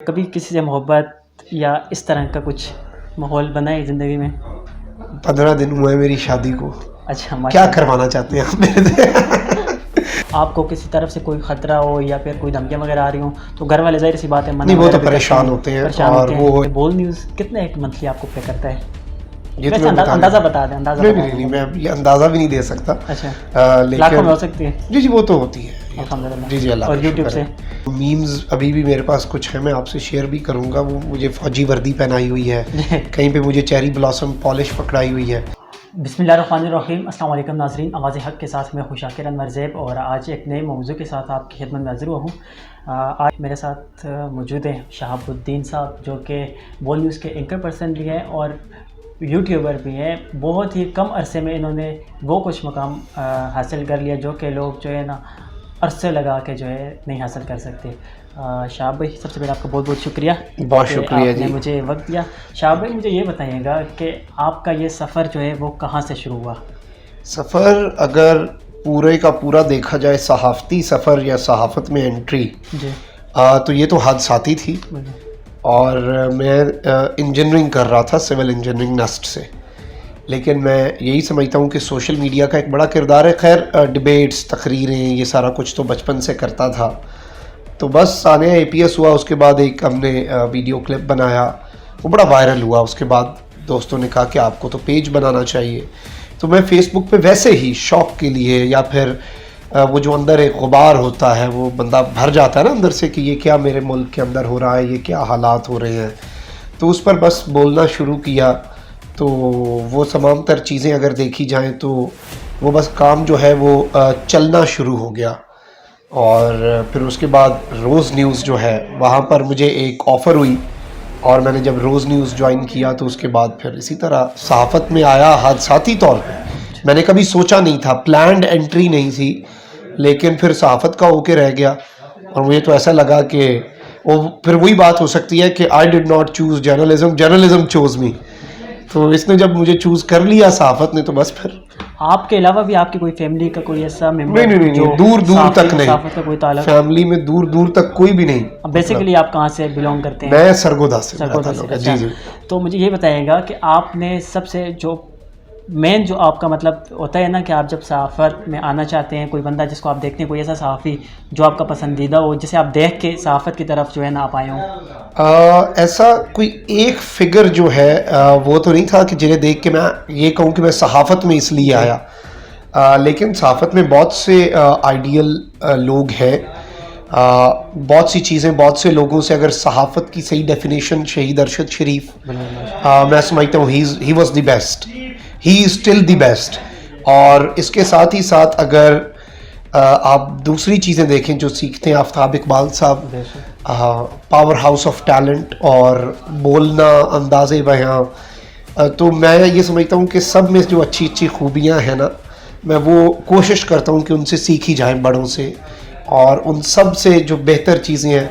کبھی کسی سے محبت یا اس طرح کا کچھ ماحول بنا ہے زندگی میں؟ 15 دن ہوئے میری شادی کو. اچھا، کیا ماشاء اللہ. کروانا چاہتے ہیں آپ میرے سے؟ آپ کو کسی طرف سے کوئی خطرہ ہو یا پھر کوئی دھمکیاں وغیرہ آ رہی ہوں تو گھر والے ظاہر سی بات ہے منع نہیں، وہ وغیرہ تو بھی کرتے پریشان ہوتے ہیں. پریشان اور ہوتے ہیں. وہ بول نیوز کتنے ایک منتھلی آپ کو پے کرتا ہے؟ یہ تو ویسے میں اندازہ بتا دیں. اندازہ بتا نہیں، دیں. میں یہ اندازہ بھی نہیں دے سکتا. اچھا، لاکھوں میں ہو سکتی ہے. جی وہ تو ہوتی ہے. الحمدللہ. جی اللہ اور کا یوٹیوب شکر سے ہے. میمز ابھی بھی میرے پاس کچھ ہیں، میں آپ سے شیئر بھی کروں گا. وہ مجھے فوجی وردی پہنائی ہوئی ہے، کہیں پہ مجھے چیری بلاسم پالش پکڑائی ہوئی ہے. بسم اللہ الرحمن الرحیم. السلام علیکم ناظرین. آواز حق کے ساتھ میں خوشاکر انور زیب اور آج ایک نئے موضوع کے ساتھ آپ کی خدمت میں حاضر ہوا ہوں. آج میرے ساتھ موجود ہیں شہاب الدین صاحب، جو کہ بول نیوز کے اینکر پرسن بھی ہیں اور یوٹیوبر بھی ہیں. بہت ہی کم عرصے میں انہوں نے وہ کچھ مقام حاصل کر لیا جو کہ لوگ جو ہے نا عرصے لگا کے جو ہے نہیں حاصل کر سکتے. شہاب بھائی، سب سے پہلے آپ کا بہت بہت شکریہ. بہت شکریہ آپ نے جی. مجھے وقت دیا. شہاب بھائی، مجھے یہ بتائیے گا کہ آپ کا یہ سفر جو ہے وہ کہاں سے شروع ہوا؟ سفر اگر پورے کا پورا دیکھا جائے، صحافتی سفر یا صحافت میں انٹری، جی تو یہ تو حادثاتی تھی. اور میں انجینئرنگ کر رہا تھا، سول انجینئرنگ نسٹ سے. لیکن میں یہی سمجھتا ہوں کہ سوشل میڈیا کا ایک بڑا کردار ہے. خیر ڈیبیٹس، تقریریں، یہ سارا کچھ تو بچپن سے کرتا تھا. تو بس ثانیہ APS ہوا، اس کے بعد ایک ہم نے ویڈیو کلپ بنایا، وہ بڑا وائرل ہوا. اس کے بعد دوستوں نے کہا کہ آپ کو تو پیج بنانا چاہیے. تو میں فیس بک پہ ویسے ہی شوق کے لیے، یا پھر وہ جو اندر ایک غبار ہوتا ہے، وہ بندہ بھر جاتا ہے نا اندر سے کہ یہ کیا میرے ملک کے اندر ہو رہا ہے، یہ کیا حالات ہو رہے ہیں. تو اس پر بس بولنا شروع کیا. تو وہ تمام تر چیزیں اگر دیکھی جائیں تو وہ بس کام جو ہے وہ چلنا شروع ہو گیا. اور پھر اس کے بعد روز نیوز جو ہے وہاں پر مجھے ایک آفر ہوئی، اور میں نے جب روز نیوز جوائن کیا تو اس کے بعد پھر اسی طرح صحافت میں آیا حادثاتی طور پہ. میں نے کبھی سوچا نہیں تھا، پلانڈ انٹری نہیں تھی، لیکن پھر صحافت کا ہو کے رہ گیا. اور مجھے تو ایسا لگا کہ وہ پھر وہی بات ہو سکتی ہے کہ I did not choose journalism, journalism choose me. تو اس نے جب مجھے چوز کر لیا صحافت نے، تو بس پھر آپ کے علاوہ بھی آپ کی کوئی فیملی کا کوئی ایسا ممبر نہیں جو دور دور تک نہیں، صحافت کا کوئی تعلق؟ فیملی میں دور دور تک کوئی بھی نہیں. بیسیکلی آپ کہاں سے بلونگ کرتے ہیں؟ میں سرگودا سے. سرگودا سے. جی جی. تو مجھے یہ بتائیے گا کہ آپ نے سب سے جو مین جو آپ کا مطلب ہوتا ہے نا کہ آپ جب صحافت میں آنا چاہتے ہیں، کوئی بندہ جس کو آپ دیکھتے ہیں، کوئی ایسا صحافی جو آپ کا پسندیدہ ہو، جسے آپ دیکھ کے صحافت کی طرف جو ہے نا آپ آئے ہوں؟ ایسا کوئی ایک فگر جو ہے وہ تو نہیں تھا کہ جنہیں دیکھ کے میں یہ کہوں کہ میں صحافت میں اس لیے آیا. لیکن صحافت میں بہت سے آئیڈیل لوگ ہیں. بہت سی چیزیں، بہت سے لوگوں سے اگر صحافت کی صحیح ڈیفینیشن شہید ارشد شریف، میں سمجھتا ہوں he was the best, he is still the best. اور اس کے ساتھ ہی ساتھ اگر آپ دوسری چیزیں دیکھیں جو سیکھتے ہیں، آفتاب اقبال صاحب، پاور ہاؤس آف ٹیلنٹ اور بولنا، انداز بیاں. تو میں یہ سمجھتا ہوں کہ سب میں جو اچھی اچھی خوبیاں ہیں نا، میں وہ کوشش کرتا ہوں کہ ان سے سیکھی جائیں، بڑوں سے. اور ان سب سے جو بہتر چیزیں ہیں،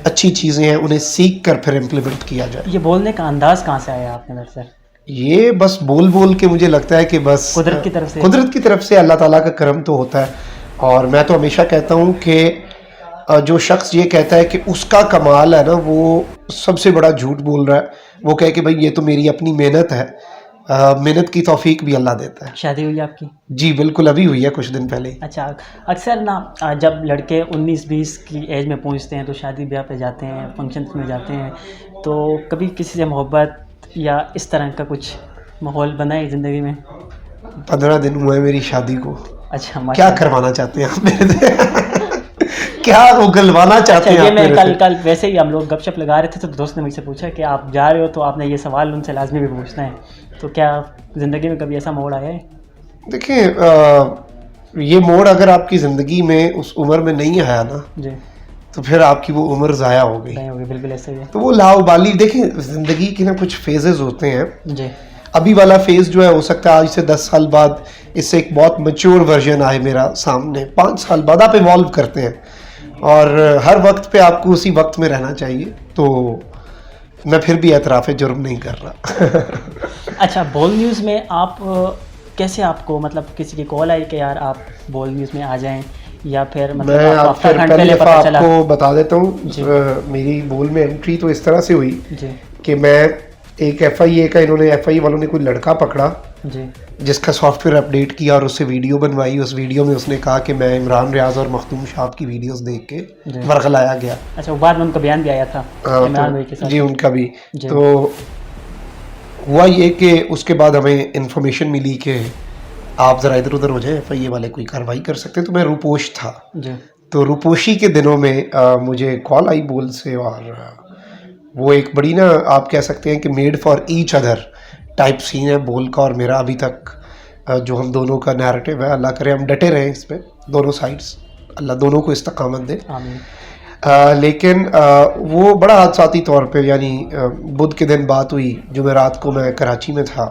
اچھی چیزیں ہیں، انہیں سیکھ کر پھر امپلیمنٹ کیا جائے. یہ بولنے کا انداز کہاں سے آیا آپ کے اندر سے؟ یہ بس بول بول کے مجھے لگتا ہے کہ بس قدرت کی طرف سے اللہ تعالیٰ کا کرم تو ہوتا ہے. اور میں تو ہمیشہ کہتا ہوں کہ جو شخص یہ کہتا ہے کہ اس کا کمال ہے نا، وہ سب سے بڑا جھوٹ بول رہا ہے. وہ کہے کہ بھائی یہ تو میری اپنی محنت ہے. محنت کی توفیق بھی اللہ دیتا ہے. شادی ہوئی آپ کی؟ جی بالکل، ابھی ہوئی ہے کچھ دن پہلے. اچھا. اکثر نا جب لڑکے 19-20 کی ایج میں پہنچتے ہیں تو شادی بیاہ پہ جاتے ہیں، فنکشنز میں جاتے ہیں، تو کبھی کسی سے محبت یا اس طرح کا کچھ ماحول بنا ہے زندگی میں؟ 15 دن ہوئے میری شادی کو. اچھا، کیا کروانا چاہتے ہیں آپ میرے سے؟ کیا اگلوانا چاہتے ہیں؟ یہ میں کل ویسے ہی ہم لوگ گپ شپ لگا رہے تھے تو دوست نے مجھ سے پوچھا کہ آپ جا رہے ہو تو آپ نے یہ سوال ان سے لازمی بھی پوچھنا ہے. تو کیا زندگی میں کبھی ایسا موڑ آیا ہے؟ دیکھیں، یہ موڑ اگر آپ کی زندگی میں اس عمر میں نہیں آیا نا، جی، تو پھر آپ کی وہ عمر ضائع ہو گئی. بالکل ایسا ہی ہے. تو وہ لاؤبالی. دیکھیں، زندگی کے نا کچھ فیزز ہوتے ہیں. جی. ابھی والا فیز جو ہے ہو سکتا ہے آج سے 10 سال بعد اس سے ایک بہت میچور ورژن آئے میرا سامنے. 5 سال بعد آپ ایوالو کرتے ہیں، اور ہر وقت پہ آپ کو اسی وقت میں رہنا چاہیے. تو میں پھر بھی اعتراف جرم نہیں کر رہا. اچھا، بول نیوز میں آپ کیسے، آپ کو مطلب کسی کی کال آئی کہ یار آپ بول نیوز میں آ جائیں، یا پھر میں مطلب آپ ہفتہ پھر کھنڈ پہلی پہلے دفعہ پتہ آپ چلا؟ کو بتا دیتا ہوں جی میری بول میں انٹری تو اس طرح سے ہوئی جی کہ میں ایک ایف آئی اے کا انہوں نے ایف آئی اے والوں نے کوئی لڑکا پکڑا جی جس کا سافٹ ویئر اپڈیٹ کیا اور اس سے ویڈیو بنوائی. اس ویڈیو میں اس نے کہا کہ میں عمران ریاض اور مختوم شاپ کی ویڈیوز دیکھ کے جی. ورغلایا گیا. اچھا، وہ بعد میں ان کا بیان بھی آیا تھا عمران بھائی کے ساتھ. جی ان کا بھی. جی. تو ہوا یہ کہ اس کے بعد ہمیں انفارمیشن ملی کہ آپ ذرا ادھر ادھر ہو جائیں، ایف آئی اے والے کوئی کارروائی کر سکتے ہیں. تو میں روپوش تھا. جی تو روپوشی کے دنوں میں مجھے کال آئی بول سے، اور وہ ایک بڑی نا آپ کہہ سکتے ہیں کہ made for each other type scene ہے بول کا اور میرا. ابھی تک جو ہم دونوں کا نیریٹو ہے، اللہ کرے ہم ڈٹے رہیں اس پہ دونوں سائڈس، اللہ دونوں کو استقامت دے. آمین. لیکن وہ بڑا حادثاتی طور پہ، یعنی بدھ کے دن بات ہوئی، جمعرات کو میں کراچی میں تھا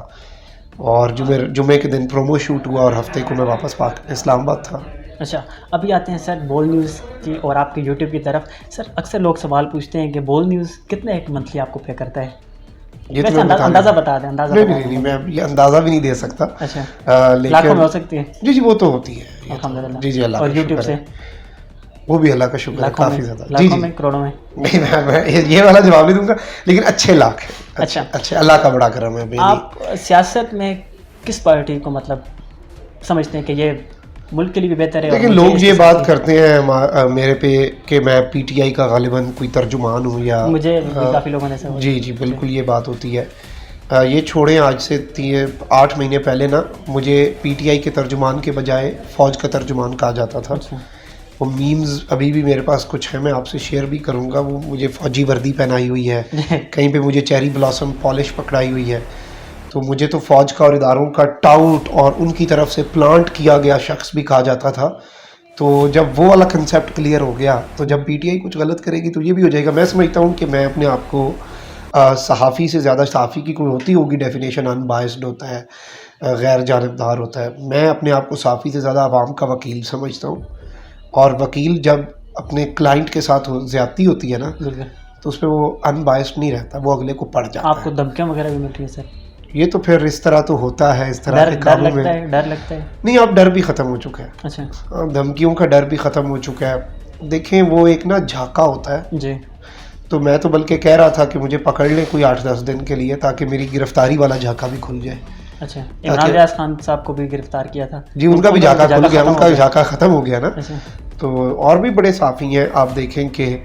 اور جمعے کے دن پرومو شوٹ ہوا اور ہفتے کو میں واپس اسلام آباد تھا. اچھا، ابھی آتے ہیں سر بول نیوز کی اور آپ کے یوٹیوب کی طرف. سر اکثر لوگ سوال پوچھتے ہیں کہ بول نیوز کتنے ایک منتھلی آپ کو پے کرتا ہے؟ یہ تو اندازہ بتا دیں. اندازہ نہیں میں یہ اندازہ بھی نہیں دے سکتا. اچھا، لاکھوں میں ہو سکتی ہے؟ جی وہ تو ہوتی ہے الحمدللہ. جی جی اللہ اور کا یوٹیوب شکر سے ہے. وہ بھی اللہ کا شکر ہے کافی زیادہ. جی لاکھوں جی میں کروڑوں میں؟ نہیں میں یہ والا جواب نہیں دوں گا، لیکن اچھے لاکھ ہیں. اچھا اچھے، اللہ کا بڑا کرم ہے. آپ سیاست میں کس پارٹی کو مطلب سمجھتے ہیں کہ یہ ملک کے لیے بھی بہتر ہے؟ لیکن لوگ یہ بات کرتے ہیں میرے پہ کہ میں پی ٹی آئی کا غالباً کوئی ترجمان ہوں یا مجھے کافی لوگوں نے جی جی بالکل یہ بات ہوتی ہے. یہ چھوڑیں، آج سے 8 مہینے پہلے نا مجھے پی ٹی آئی کے ترجمان کے بجائے فوج کا ترجمان کہا جاتا تھا. وہ میمز ابھی بھی میرے پاس کچھ ہیں، میں آپ سے شیئر بھی کروں گا. وہ مجھے فوجی وردی پہنائی ہوئی ہے، کہیں پہ مجھے چیری بلاسم پالش پکڑائی ہوئی ہے. تو مجھے تو فوج کا اور اداروں کا ٹاؤٹ اور ان کی طرف سے پلانٹ کیا گیا شخص بھی کہا جاتا تھا. تو جب وہ والا کنسیپٹ کلیئر ہو گیا تو جب پی ٹی آئی کچھ غلط کرے گی تو یہ بھی ہو جائے گا. میں سمجھتا ہوں کہ میں اپنے آپ کو صحافی سے زیادہ، صحافی کی کوئی ہوتی ہوگی ڈیفینیشن، ان بائسڈ ہوتا ہے، غیر جانبدار ہوتا ہے. میں اپنے آپ کو صحافی سے زیادہ عوام کا وکیل سمجھتا ہوں. اور وکیل جب اپنے کلائنٹ کے ساتھ زیادتی ہوتی ہے نا تو اس پہ وہ ان بائسڈ نہیں رہتا، وہ اگلے کو پڑ جاتا ہے. آپ کو دھمکیاں وغیرہ بھی ملتی ہیں سر؟ یہ تو پھر اس طرح تو ہوتا ہے، اس طرح کے کاموں میں ڈر لگتا ہے؟ نہیں، اب ڈر بھی ختم ہو چکا ہے. اچھا، دھمکیوں کا ڈر بھی ختم ہو چکا ہے. دیکھیں وہ ایک نا جھاکا ہوتا ہے. جی. تو میں تو بلکہ کہہ رہا تھا کہ مجھے پکڑ لیں کوئی 8-10 دن کے لیے تاکہ میری گرفتاری والا جھاکا بھی کھل جائے. اچھا، عمران ریاض خان صاحب کو بھی گرفتار کیا تھا؟ جی ان کا بھی جھاکا کھل گیا، ان کا جھاکا ختم ہو گیا نا. اچھا. تو اور بھی بڑے صحافی ہیں آپ دیکھیں کہ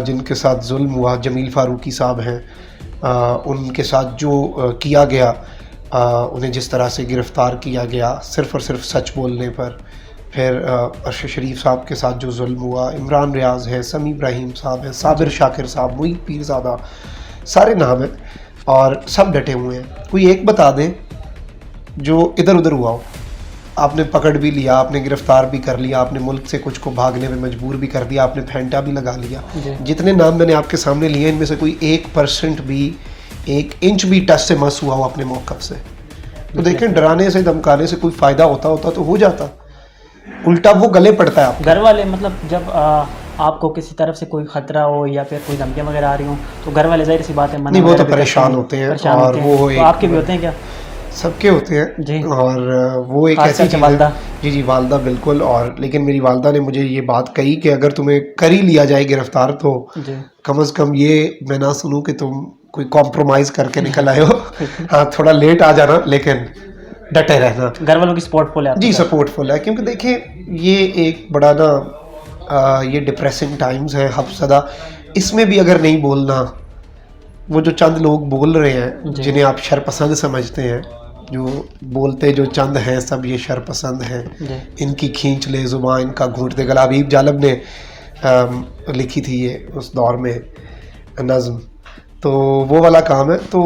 جن کے ساتھ ظلم ہوا. جمیل فاروقی صاحب ہیں، ان کے ساتھ جو کیا گیا، انہیں جس طرح سے گرفتار کیا گیا صرف اور صرف سچ بولنے پر. پھر ارشد شریف صاحب کے ساتھ جو ظلم ہوا، عمران ریاض ہے، سمیع ابراہیم صاحب ہیں، صابر شاکر صاحب، محیط پیرزادہ، سارے نام ہیں اور سب ڈٹے ہوئے ہیں. کوئی ایک بتا دیں جو ادھر ادھر ہوا ہو. آپ نے پکڑ بھی لیا، آپ نے گرفتار بھی کر لیا، آپ نے ملک سے کچھ کو بھاگنے میں مجبور بھی کر دیا، آپ نے پھینٹا بھی لگا لیا. جتنے نام میں نے آپ کے سامنے لیے ان میں سے کوئی 1% بھی 1 انچ بھی ٹچ سے مس ہوا ہو اپنے موقف سے. تو دیکھیں ڈرانے سے دھمکانے سے کوئی فائدہ ہوتا تو ہو جاتا، الٹا وہ گلے پڑتا ہے. آپ گھر والے مطلب جب آپ کو کسی طرف سے کوئی خطرہ ہو یا پھر کوئی دھمکیاں وغیرہ آ رہی ہوں تو گھر والے ظاہر سی بات ہے نہیں وہ تو پریشان ہوتے ہیں. اور وہ آپ کے بھی ہوتے ہیں کیا؟ سب کے ہوتے ہیں جی. اور وہ ایک ایسی چیز ہے. جی جی والدہ بالکل. اور لیکن میری والدہ نے مجھے یہ بات کہی کہ اگر تمہیں کر ہی لیا جائے گرفتار تو کم از کم یہ میں نہ سنوں کہ تم کوئی کمپرومائز کر کے نکل آئے ہو. ہاں تھوڑا لیٹ آ جانا لیکن ڈٹے رہنا. گھر والوں کی سپورٹ فل ہے؟ جی سپورٹ فل ہے، کیونکہ دیکھیں یہ ایک بڑا نا یہ ڈپریسنگ ٹائمز ہے حفظدہ. اس میں بھی اگر نہیں بولنا، وہ جو چند لوگ بول رہے ہیں جنہیں آپ شرپسند سمجھتے ہیں، جو بولتے جو چند ہیں سب یہ شرپسند ہیں، ان کی کھینچ لے زبان ان کا گھونٹ دے گلا. حبیب جالب نے لکھی تھی یہ اس دور میں نظم، تو وہ والا کام ہے. تو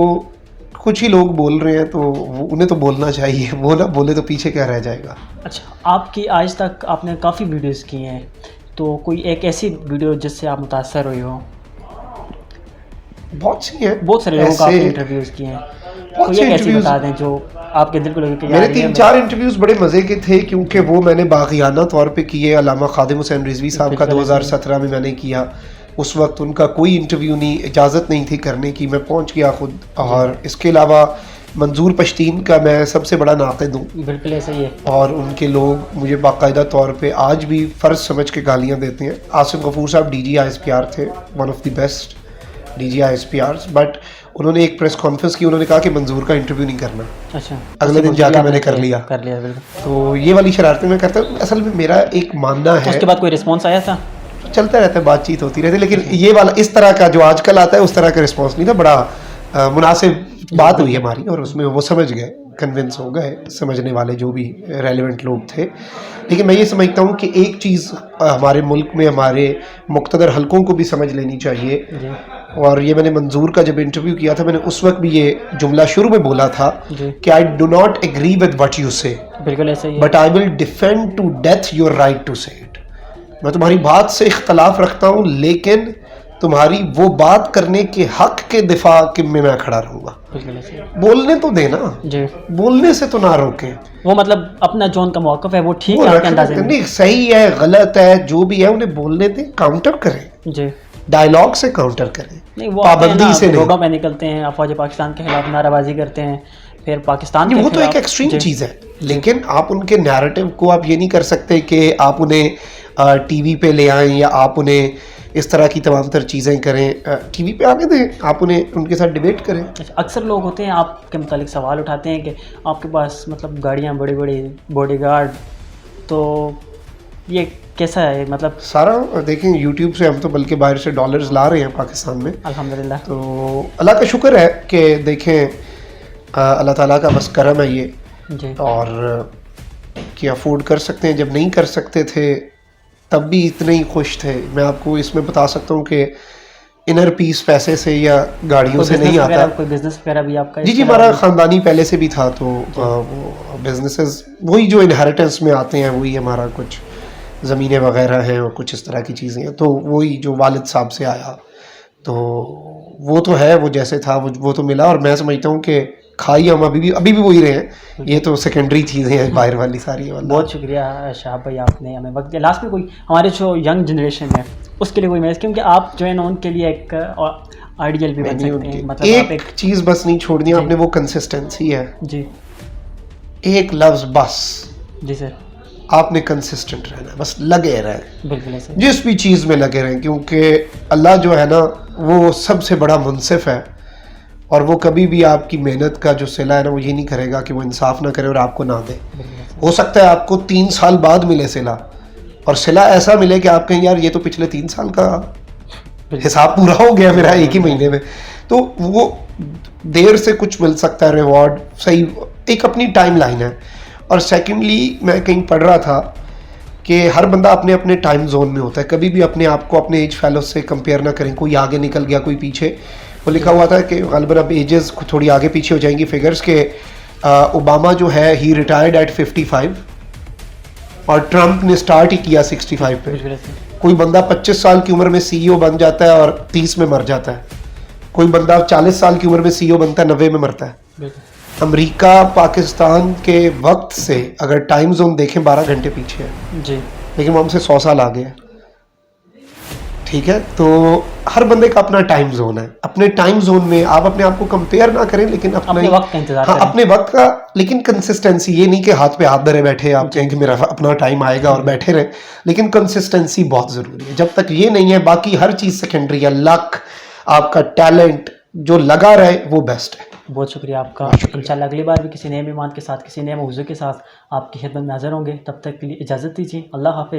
کچھ ہی لوگ بول رہے ہیں تو انہیں تو بولنا چاہیے، وہ نہ بولے تو پیچھے کیا رہ جائے گا. اچھا، آپ کی آج تک آپ نے کافی ویڈیوز کی ہیں، تو کوئی ایک ایسی ویڈیو جس سے آپ متاثر ہوئی ہو؟ بہت سی ہیں، بہت سارے لوگوں کا آپ نے انٹرویوز کیے ہیں، کوئی ایک ایسی بتا دیں جو آپ کے دل کو لگے کہ میرے 3-4 انٹرویوز بڑے مزے کے تھے کیونکہ وہ میں نے باغیانہ طور پہ کیے. علامہ خادم حسین رضوی صاحب کا 2017 میں میں نے کیا. اس وقت ان کا کوئی انٹرویو نہیں، اجازت نہیں تھی کرنے کی، میں پہنچ گیا خود. اور اس کے علاوہ منظور پشتین کا میں سب سے بڑا ناقد ہوں, بالکل ایسا ہی ہے. اور ان کے لوگ مجھے باقاعدہ طور پہ آج بھی فرض سمجھ کے گالیاں دیتے ہیں. آصف غفور صاحب D G I S P R تھے, one of the best D G I S P Rs, but انہوں نے ایک پریس کانفرنس کی, انہوں نے کہا کہ منظور کا انٹرویو نہیں کرنا. اچھا, اگلے دن جا کے میں نے کر لیا. بالکل. تو یہ والی شرارتیں میں کرتا ہوں. اصل میں میرا ایک ماننا ہے, اس کے بعد کوئی رسپانس آیا تھا؟ چلتا رہتا ہے, بات چیت ہوتی رہتی ہے, لیکن یہ والا اس طرح کا جو آج کل آتا ہے اس طرح کا رسپانس نہیں تھا. بڑا مناسب بات ہوئی ہماری, اور اس میں وہ سمجھ گئے, کنونس ہو گئے سمجھنے والے جو بھی ریلیونٹ لوگ تھے. لیکن میں یہ سمجھتا ہوں کہ ایک چیز ہمارے ملک میں ہمارے مقتدر حلقوں کو بھی سمجھ لینی چاہیے, اور یہ میں نے منظور کا جب انٹرویو کیا تھا میں نے اس وقت بھی یہ جملہ شروع میں بولا تھا کہ I do not agree with what you say, بالکل ایسا ہی ہے, but I will defend to death your right to say it. میں تمہاری بات سے اختلاف رکھتا ہوں, لیکن تمہاری وہ بات کرنے کے حق کے دفاع میں کھڑا رہوں گا. بولنے تو دینا, جی, بولنے سے تو نہ روکیں. وہ مطلب اپنا جو ان کا موقف ہے وہ ٹھیک ہے, نہیں صحیح ہے غلط ہے جو بھی ہے انہیں بولنے دیں, کاؤنٹر کریں, جی, ڈائلاگ سے کاؤنٹر کریں, نہیں وہ پابندی سے نہیں. روڈوں پہ نکلتے ہیں, افواج پاکستان کے خلاف نعرہ بازی کرتے ہیں, پھر پاکستان وہ تو ایک ایکسٹریم چیز ہے, لیکن آپ ان کے نیریٹو کو آپ یہ نہیں کر سکتے کہ آپ انہیں ٹی وی پہ لے آئیں یا آپ انہیں اس طرح کی تمام تر چیزیں کریں. ٹی وی پہ آنے دیں, آپ انہیں ان کے ساتھ ڈیبیٹ کریں. اکثر لوگ ہوتے ہیں آپ کے متعلق سوال اٹھاتے ہیں کہ آپ کے پاس مطلب گاڑیاں بڑی بڑی, باڈی گارڈ, تو یہ کیسا ہے؟ مطلب سارا دیکھیں یوٹیوب سے ہم تو بلکہ باہر سے ڈالرز لا رہے ہیں پاکستان میں, الحمدللہ. تو اللہ کا شکر ہے کہ دیکھیں اللہ تعالیٰ کا بس کرم ہے یہ, جی, اور کہ افورڈ کر سکتے ہیں. جب نہیں کر سکتے تھے تب بھی اتنے ہی خوش تھے. میں آپ کو اس میں بتا سکتا ہوں کہ انر پیس پیسے سے یا گاڑیوں سے نہیں آتا. کوئی بزنس وغیرہ بھی آپ کا؟ جی ہمارا خاندانی پہلے سے بھی تھا, تو وہ بزنسز وہی جو انہیریٹنس میں آتے ہیں وہی ہمارا کچھ زمینیں وغیرہ ہیں اور کچھ اس طرح کی چیزیں ہیں, تو وہی جو والد صاحب سے آیا تو وہ تو ہے, وہ جیسے تھا وہ تو ملا. اور میں سمجھتا ہوں کہ کھائی ہم ابھی بھی وہی رہے ہیں, یہ تو سیکنڈری چیزیں ہیں باہر والی ساری. بہت شکریہ شہاب بھائی, آپ نے ہمیں وقت دیا. لاسٹ میں کوئی ہمارے جو ینگ جنریشن ہے اس کے لیے کوئی میسج, کیونکہ آپ جو ہے نا ان کے لیے ایک آئیڈیل بھی بن سکتے ہیں. مطلب ایک چیز بس نہیں چھوڑنی آپ نے, وہ کنسسٹنسی ہے. جی, ایک لفظ بس. جی سر, آپ نے کنسسٹنٹ رہنا ہے, بس لگے رہیں, بالکل ایسے, جس بھی چیز میں لگے رہیں, کیونکہ اللہ جو ہے نا وہ سب سے بڑا منصف ہے, اور وہ کبھی بھی آپ کی محنت کا جو صلہ ہے نا وہ یہ نہیں کرے گا کہ وہ انصاف نہ کرے اور آپ کو نہ دے. ہو سکتا ہے آپ کو 3 سال بعد ملے صلہ, اور صلہ ایسا ملے کہ آپ کہیں یار یہ تو پچھلے 3 سال کا حساب پورا ہو گیا میرا ایک ہی مہینے میں. تو وہ دیر سے کچھ مل سکتا ہے ریوارڈ, صحیح ایک اپنی ٹائم لائن ہے. اور سیکنڈلی میں کہیں پڑھ رہا تھا کہ ہر بندہ اپنے اپنے ٹائم زون میں ہوتا ہے, کبھی بھی اپنے آپ کو اپنے ایج فیلو سے کمپیئر نہ کریں, کوئی آگے نکل گیا کوئی پیچھے. وہ لکھا ہوا تھا کہ غالباً اب ایجز تھوڑی آگے پیچھے ہو جائیں گی فگرز, کہ اوباما جو ہے ہی ریٹائرڈ ایٹ 55 اور ٹرمپ نے سٹارٹ ہی کیا 65 پہ. کوئی بندہ 25 سال کی عمر میں سی ای او بن جاتا ہے اور 30 میں مر جاتا ہے. کوئی بندہ 40 سال کی عمر میں سی ای او بنتا ہے 90 میں مرتا ہے. امریکہ پاکستان کے وقت سے اگر ٹائم زون دیکھیں 12 گھنٹے پیچھے ہے, جی, لیکن وہ ہم سے 100 سال آگے ہے. ٹھیک ہے, تو ہر بندے کا اپنا ٹائم زون ہے. اپنے ٹائم زون میں آپ اپنے آپ کو کمپیئر نہ کریں, لیکن اپنے وقت کا انتظار کریں. اپنے وقت کا, لیکن کنسسٹنسی, یہ نہیں کہ ہاتھ پہ ہاتھ دھرے بیٹھے آپ کہیں کہ میرا اپنا ٹائم آئے گا اور بیٹھے رہیں, لیکن کنسسٹنسی بہت ضروری ہے. جب تک یہ نہیں ہے باقی ہر چیز سیکنڈری ہے. لک, آپ کا ٹیلنٹ جو لگا رہے وہ بیسٹ ہے. بہت شکریہ آپ کا. انشاءاللہ اگلی بار بھی کسی نئے مہمان کے ساتھ, کسی نئے موضوع کے ساتھ آپ کی خدمت میں حاضر ہوں گے. تب تک کے لیے اجازت دیجیے. اللہ حافظ.